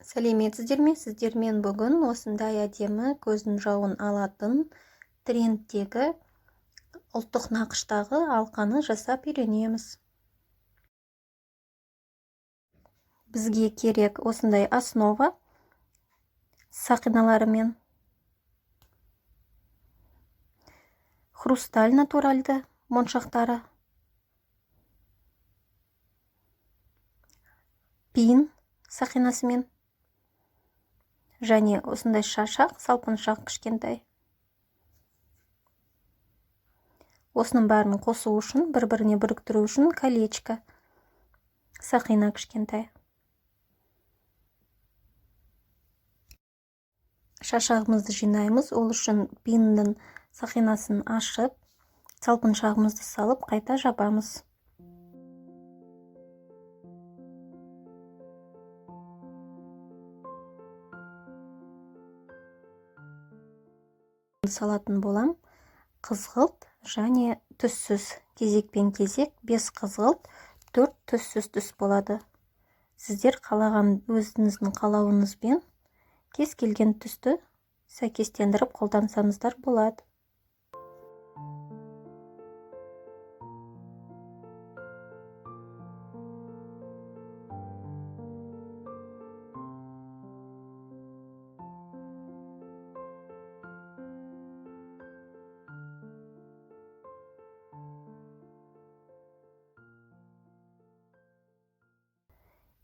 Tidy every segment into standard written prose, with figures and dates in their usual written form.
Сәлеметсіздер ме? Сіздермен бүгін осындай әдемі көздің жауын алатын трендтегі ұлттық нақыштағы алқаны жасап үйренеміз. Бізге керек осындай основа сақиналарымен, хрусталь натуральды моншақтары, пин сақинасымен және осындай шашақ, салпыншақ кішкентай. Осының бәрін қосу үшін, бір-біріне біріктіру үшін колечко, сақина кішкентай. Шашағымызды жинаймыз, ол үшін пиннің сақинасын ашып, салпыншағымызды салып, қайта жабамыз. Салатын болам. Қызғылт және түссіз, кезекпен кезек 5 қызғылт, 4 түссіз түс болады. Сіздер қалаған өзіңіздің қалауыңызбен кез келген түсті сәйкестендіріп қолдансаңыздар болады.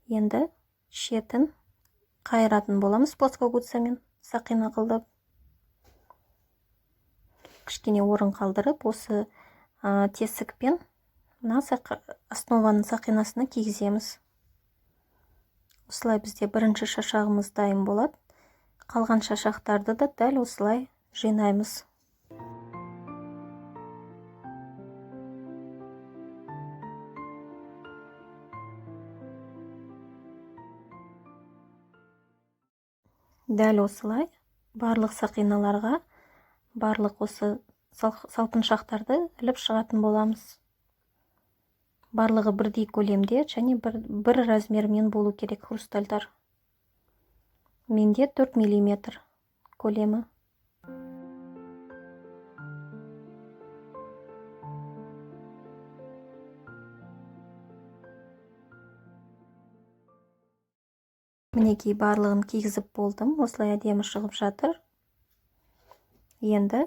Енді шетін қайыратын боламыз плоскогубцамен сақина қылдып. Кішкене орын қалдырып, осы тесікпен основаның сақинасына кигіземіз. Осылай бізде бірінші шашағымыз дайын болады. Қалған шашақтарды да дәл осылай жинаймыз. Дәл осылай барлық сақиналарға, барлық осы салпыншақтарды іліп шығатын боламыз. Барлығы бірдей көлемде және бір размермен болу керек хрустальдар. Менде 4 мм көлемі. Мінекей барлығын кигізіп болдым. Осылай әдемі шығып жатыр. Енді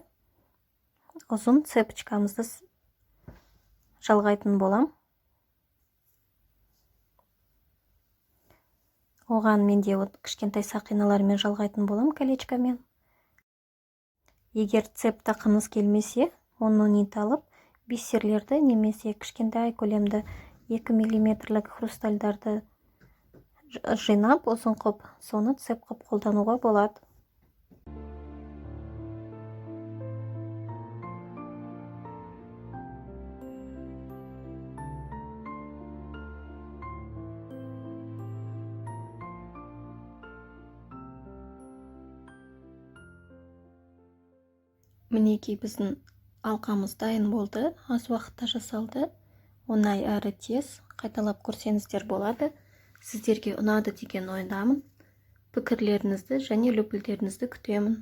ұзын цепочкамызды жалғайтын болам. Оған менде кішкентай сақиналармен жалғайтын болам, колечкамен. Егер цеп тақыңыз келмесе, оны нит алып, бисерлерді немесе кішкентай көлемді 2 мм хрустальдарды жинап, ұзын қып, соны цеп қып қолдануға болады. Мінекей біздің алқамыз дайын болды, аз уақытта жасалды. Оңай әрі тез, қайталап көрсеңіздер болады. Сіздерге ұнады деген ойдамын. Пікірлеріңізді және лүпілдеріңізді күтемін.